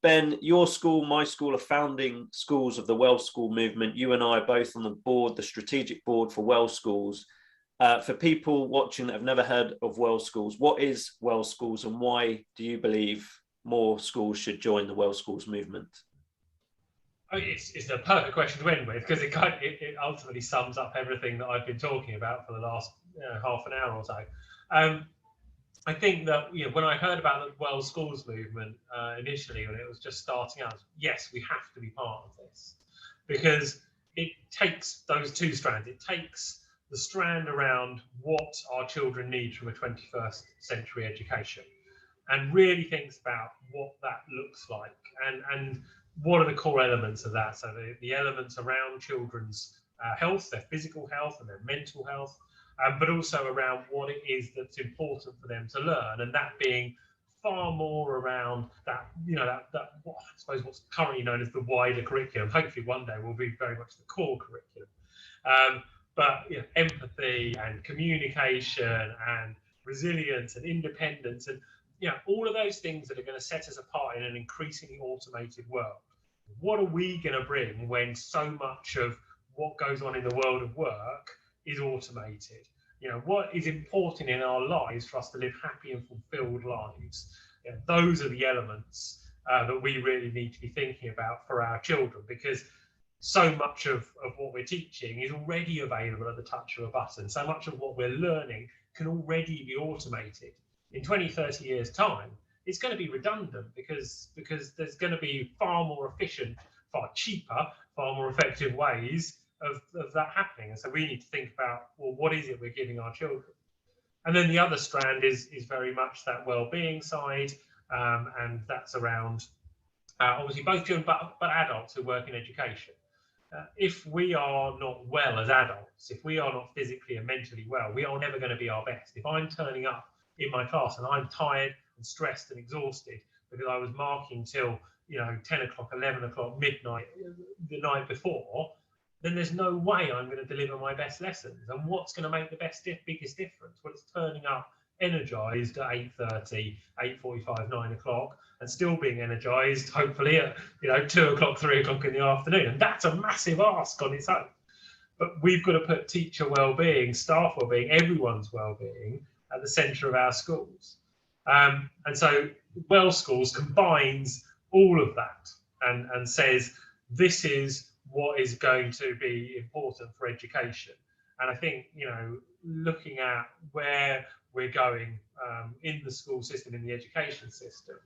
Ben, your school, my school are founding schools of the Welsh School movement. You and I are both on the board, the strategic board for Welsh schools. For people watching that have never heard of Welsh schools, what is Welsh schools and why do you believe more schools should join the Welsh schools movement? I mean, it's a perfect question to end with, because it ultimately sums up everything that I've been talking about for the last half an hour or so. I think that when I heard about the Welsh schools movement initially, when it was just starting out, yes, we have to be part of this, because it takes those two strands. It takes the strand around what our children need from a 21st century education, and really thinks about what that looks like, and what are the core elements of that. So the elements around children's health, their physical health and their mental health, but also around what it is that's important for them to learn, and that being far more around that, what I suppose what's currently known as the wider curriculum. Hopefully one day will be very much the core curriculum. But empathy and communication and resilience and independence, and all of those things that are going to set us apart in an increasingly automated world. What are we going to bring when so much of what goes on in the world of work is automated? What is important in our lives for us to live happy and fulfilled lives? Those are the elements that we really need to be thinking about for our children, because so much of what we're teaching is already available at the touch of a button. So much of what we're learning can already be automated. In 20, 30 years' time, it's going to be redundant, because there's going to be far more efficient, far cheaper, far more effective ways of that happening. And so we need to think about, well, what is it we're giving our children? And then the other strand is very much that well-being side, and that's around obviously both children but adults who work in education. If we are not well as adults, if we are not physically and mentally well, we are never going to be our best. If I'm turning up in my class and I'm tired and stressed and exhausted because I was marking till 10 o'clock, 11 o'clock, midnight the night before, then there's no way I'm going to deliver my best lessons. And what's going to make the biggest difference? Well, it's turning up energized at 8:30, 8:45, 9 o'clock, and still being energized, hopefully at 2 o'clock, 3 o'clock in the afternoon. And that's a massive ask on its own. But we've got to put teacher well-being, staff well-being, everyone's well-being at the centre of our schools. And so Welsh Schools combines all of that and says this is what is going to be important for education. And I think, looking at where we're going in the school system, in the education system,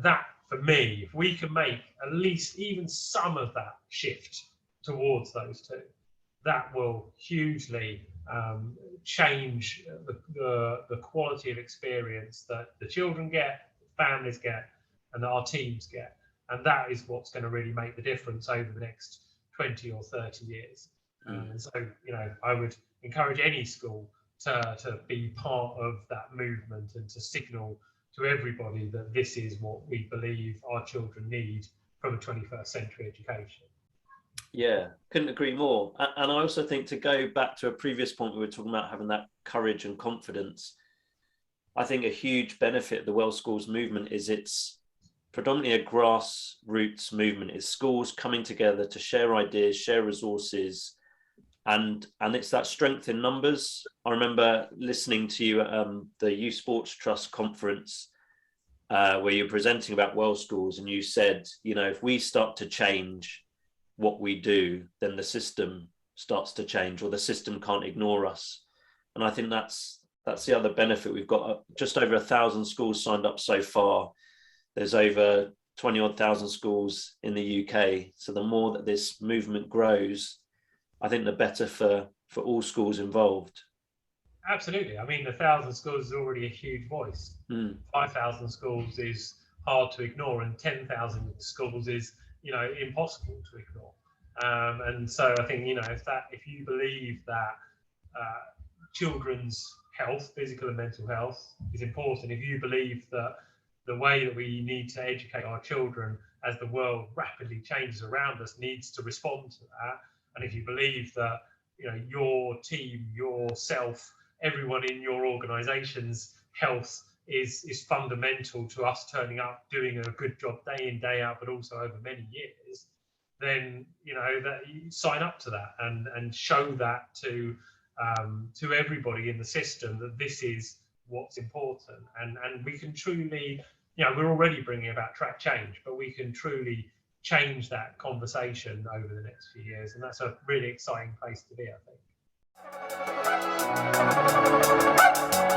that for me, if we can make at least even some of that shift towards those two, that will hugely change the quality of experience that the children get, the families get, and that our teams get. And that is what's going to really make the difference over the next 20 or 30 years. And so, I would encourage any school to be part of that movement and to signal to everybody that this is what we believe our children need from a 21st century education. Yeah, couldn't agree more. And I also think, to go back to a previous point, we were talking about having that courage and confidence. I think a huge benefit of the Welsh Schools movement is it's predominantly a grassroots movement. It's schools coming together to share ideas, share resources, and it's that strength in numbers. I remember listening to you at the Youth Sports Trust conference where you're presenting about Welsh Schools, and you said, if we start to change what we do, then the system starts to change, or the system can't ignore us. And I think that's the other benefit. We've got just over 1,000 schools signed up so far. There's over 20-odd thousand schools in the UK. So the more that this movement grows, I think the better for all schools involved. Absolutely. I mean, 1,000 schools is already a huge voice. 5,000 schools is hard to ignore, and 10,000 schools is impossible to ignore. And so I think if you believe that children's health, physical and mental health, is important, if you believe that the way that we need to educate our children as the world rapidly changes around us needs to respond to that, and if you believe that your team, yourself, everyone in your organisation's health is fundamental to us turning up, doing a good job day in, day out, but also over many years, then that you sign up to that and show that to everybody in the system that this is what's important, and we can truly, we're already bringing about track change, but we can truly change that conversation over the next few years, and that's a really exciting place to be, I think.